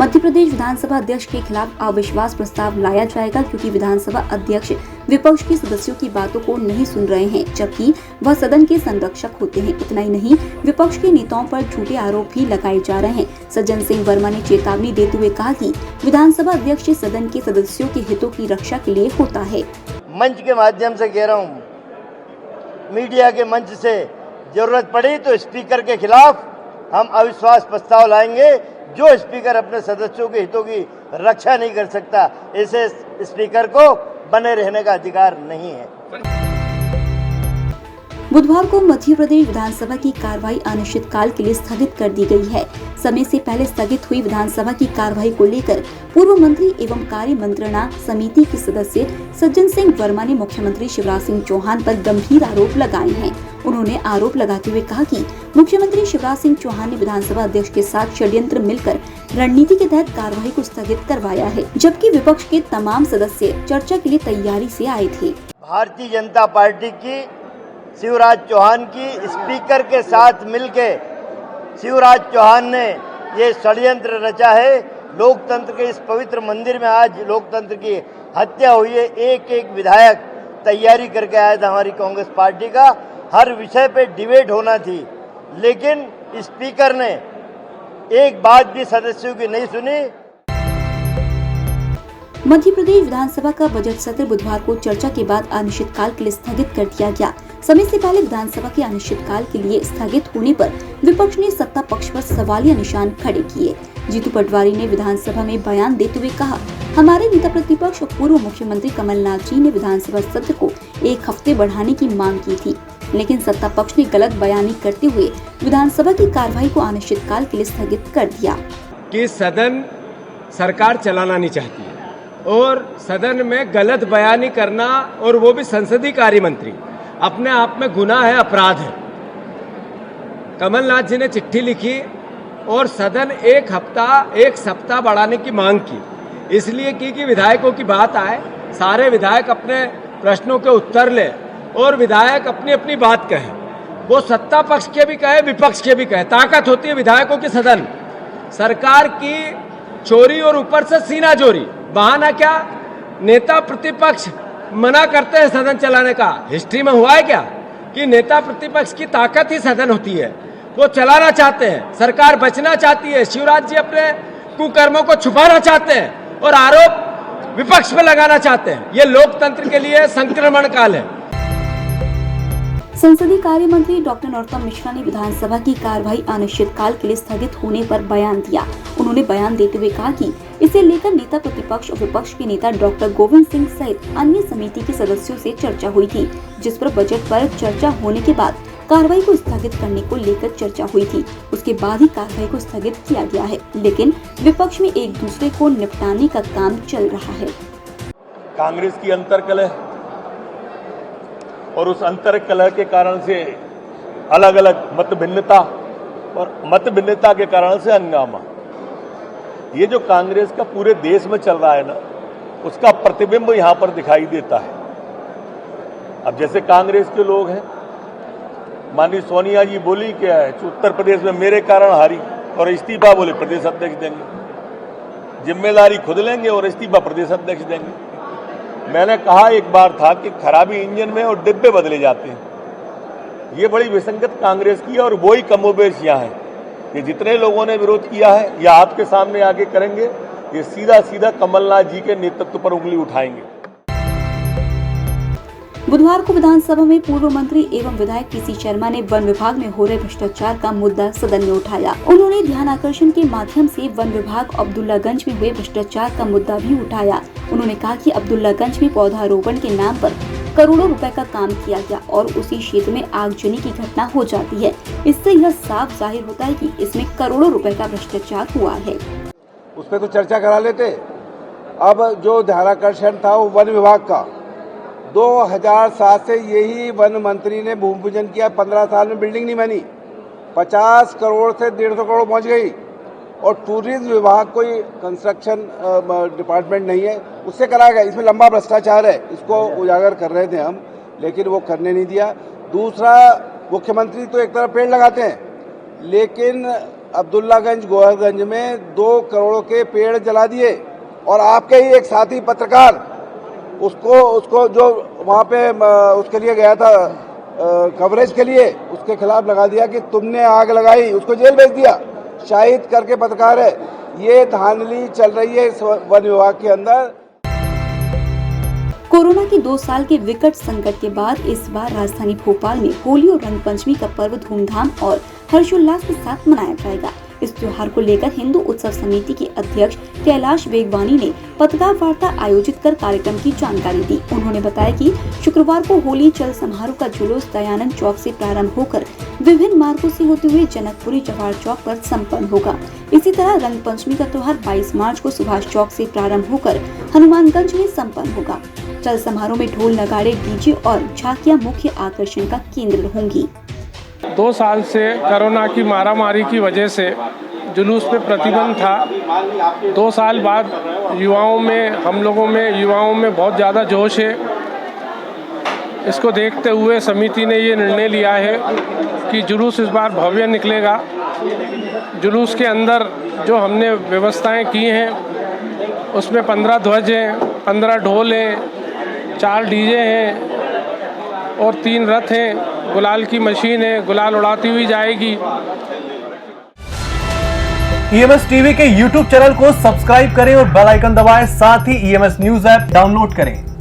मध्य प्रदेश विधानसभा अध्यक्ष के खिलाफ अविश्वास प्रस्ताव लाया जाएगा क्योंकि विधानसभा अध्यक्ष विपक्ष के सदस्यों की बातों को नहीं सुन रहे हैं, जबकि वह सदन के संरक्षक होते हैं। इतना ही नहीं, विपक्ष के नेताओं पर झूठे आरोप भी लगाए जा रहे हैं। सज्जन सिंह वर्मा ने चेतावनी देते हुए कहा कि विधानसभा अध्यक्ष सदन के सदस्यों के हितों की रक्षा के लिए होता है। मंच के माध्यम से कह रहा हूँ, मीडिया के मंच से जरूरत पड़ी तो स्पीकर के खिलाफ हम अविश्वास प्रस्ताव लाएंगे। जो स्पीकर अपने सदस्यों के हितों की रक्षा नहीं कर सकता, ऐसे स्पीकर को बने रहने का अधिकार नहीं है। बुधवार को मध्य प्रदेश विधानसभा की कार्यवाही अनिश्चितकाल के लिए स्थगित कर दी गई है। समय से पहले स्थगित हुई विधानसभा की कार्यवाही को लेकर पूर्व मंत्री एवं कार्य मंत्रणा समिति के सदस्य सज्जन सिंह वर्मा ने मुख्यमंत्री शिवराज सिंह चौहान पर गंभीर आरोप लगाए हैं। उन्होंने आरोप लगाते हुए कहा कि मुख्यमंत्री शिवराज सिंह चौहान ने विधानसभा अध्यक्ष के साथ षड्यंत्र मिलकर रणनीति के तहत कार्यवाही को स्थगित करवाया है, जबकि विपक्ष के तमाम सदस्य चर्चा के लिए तैयारी से आए थे। भारतीय जनता पार्टी की शिवराज चौहान की स्पीकर के साथ मिलके शिवराज चौहान ने ये षड्यंत्र रचा है। लोकतंत्र के इस पवित्र मंदिर में आज लोकतंत्र की हत्या हुई है। एक एक विधायक तैयारी करके आया था। हमारी कांग्रेस पार्टी का हर विषय पे डिबेट होना थी, लेकिन स्पीकर ने एक बात भी सदस्यों की नहीं सुनी। मध्य प्रदेश विधानसभा का बजट सत्र बुधवार को चर्चा के बाद अनिश्चितकाल के लिए स्थगित कर दिया गया। समय से पहले विधानसभा के अनिश्चितकाल के लिए स्थगित होने पर विपक्ष ने सत्ता पक्ष पर सवालिया निशान खड़े किए। जीतू पटवारी ने विधानसभा में बयान देते हुए कहा, हमारे नेता प्रतिपक्ष और पूर्व मुख्यमंत्री कमलनाथ जी ने विधानसभा सत्र को 1 हफ्ते बढ़ाने की मांग की थी, लेकिन सत्ता पक्ष ने गलत बयानी करते हुए विधानसभा की कार्यवाही को अनिश्चितकाल के लिए स्थगित कर दिया। कि सदन सरकार चलाना नहीं चाहती है और सदन में गलत बयानी करना, और वो भी संसदीय कार्य मंत्री, अपने आप में गुनाह है, अपराध है। कमलनाथ जी ने चिट्ठी लिखी और सदन 1 सप्ताह बढ़ाने की मांग की, इसलिए की कि विधायकों की बात आए, सारे विधायक अपने प्रश्नों के उत्तर ले और विधायक अपनी अपनी बात कहे। वो सत्ता पक्ष के भी कहे, विपक्ष के भी कहे। ताकत होती है विधायकों की सदन। सरकार की चोरी और ऊपर से सीना चोरी। बहाना क्या? नेता प्रतिपक्ष मना करते हैं सदन चलाने का। हिस्ट्री में हुआ है क्या कि नेता प्रतिपक्ष की ताकत ही सदन होती है। वो चलाना चाहते हैं, सरकार बचना चाहती है, शिवराज जी अपने कुकर्मों को छुपाना चाहते हैं और आरोप विपक्ष पे लगाना चाहते हैं। ये लोकतंत्र के लिए संक्रमण काल है। संसदीय कार्य मंत्री डॉक्टर नरोत्तम मिश्रा ने विधानसभा की कार्यवाही अनिश्चितकाल के लिए स्थगित होने पर बयान दिया। उन्होंने बयान देते हुए कहा कि इसे लेकर नेता प्रतिपक्ष और विपक्ष के नेता डॉक्टर गोविंद सिंह सहित अन्य समिति के सदस्यों से चर्चा हुई थी, जिस पर बजट पर चर्चा होने के बाद कार्रवाई को स्थगित करने को लेकर चर्चा हुई थी। उसके बाद ही कार्रवाई को स्थगित किया गया है, लेकिन विपक्ष में एक दूसरे को निपटाने का काम चल रहा है। कांग्रेस की अंतर्कलह और उस अंतर्कलह के कारण से अलग अलग मत भिन्नता और मत भिन्नता के कारण से हंगामा, ये जो कांग्रेस का पूरे देश में चल रहा है ना, उसका प्रतिबिंब यहां पर दिखाई देता है। अब जैसे कांग्रेस के लोग हैं, माननीय सोनिया जी बोली क्या है, उत्तर प्रदेश में मेरे कारण हारी और इस्तीफा बोले प्रदेश अध्यक्ष देंगे, जिम्मेदारी खुद लेंगे और इस्तीफा प्रदेश अध्यक्ष देंगे। मैंने कहा एक बार था कि खराबी इंजन में और डिब्बे बदले जाते हैं। ये बड़ी विसंगत कांग्रेस की है और वही कमोबेश यहाँ है कि जितने लोगों ने विरोध किया है या आपके सामने आगे करेंगे, ये सीधा सीधा कमलनाथ जी के नेतृत्व पर उंगली उठाएंगे। बुधवार को विधानसभा में पूर्व मंत्री एवं विधायक पीसी शर्मा ने वन विभाग में हो रहे भ्रष्टाचार का मुद्दा सदन में उठाया। उन्होंने ध्यान आकर्षण के माध्यम से वन विभाग अब्दुल्लागंज में हुए भ्रष्टाचार का मुद्दा भी उठाया। उन्होंने कहा कि अब्दुल्लागंज में पौधारोपण के नाम पर करोड़ों रुपए का काम किया गया और उसी क्षेत्र में आगजनी की घटना हो जाती है। इससे यह साफ जाहिर होता है कि इसमें करोड़ों रुपए का भ्रष्टाचार हुआ है। उस पर तो चर्चा करा लेते। अब जो ध्यानाकर्षण था वो वन विभाग का, 2007 से यही वन मंत्री ने भूमि पूजन किया। 15 साल में बिल्डिंग नहीं बनी, 50 करोड़ से 150 करोड़ पहुंच गई। और टूरिज्म विभाग कोई कंस्ट्रक्शन डिपार्टमेंट नहीं है, उससे कराया गया। इसमें लंबा भ्रष्टाचार है, इसको उजागर कर रहे थे हम, लेकिन वो करने नहीं दिया। दूसरा, मुख्यमंत्री तो एक तरफ पेड़ लगाते हैं, लेकिन अब्दुल्लागंज गोहरगंज में 2 करोड़ के पेड़ जला दिए और आपके ही एक साथी पत्रकार उसको जो वहाँ पे उसके लिए गया था कवरेज के लिए, उसके खिलाफ लगा दिया कि तुमने आग लगाई, उसको जेल भेज दिया। शाहिद करके पत्रकार है। ये धांधली चल रही है इस वन विभाग के अंदर। कोरोना के 2 साल के विकट संकट के बाद इस बार राजधानी भोपाल में होली और रंग पंचमी का पर्व धूमधाम और हर्षोल्लास के साथ मनाया जाएगा। इस त्योहार को लेकर हिंदू उत्सव समिति के अध्यक्ष कैलाश बेगवानी ने पत्रकार वार्ता आयोजित कर कार्यक्रम की जानकारी दी। उन्होंने बताया कि शुक्रवार को होली चल समारोह का जुलूस दयानंद चौक से प्रारंभ होकर विभिन्न मार्गों से होते हुए जनकपुरी जवाहर चौक पर संपन्न होगा। इसी तरह रंग पंचमी का त्योहार 22 मार्च को सुभाष चौक से प्रारंभ होकर हनुमानगंज में संपन्न होगा। चल समारोह में ढोल, नगाड़े, डीजे और झांकियां मुख्य आकर्षण का केंद्र होंगी। 2 साल से कोरोना की मारामारी की वजह से जुलूस पे प्रतिबंध था। 2 साल बाद हम लोगों में युवाओं में बहुत ज़्यादा जोश है। इसको देखते हुए समिति ने ये निर्णय लिया है कि जुलूस इस बार भव्य निकलेगा। जुलूस के अंदर जो हमने व्यवस्थाएं की हैं उसमें 15 ध्वज हैं, 15 ढोल हैं, 4 डीजे हैं और 3 रथ हैं। गुलाल की मशीन है, गुलाल उड़ाती हुई जाएगी। ईएमएस टीवी के YouTube चैनल को सब्सक्राइब करें और बेल आइकन दबाएं। साथ ही ईएमएस न्यूज ऐप डाउनलोड करें।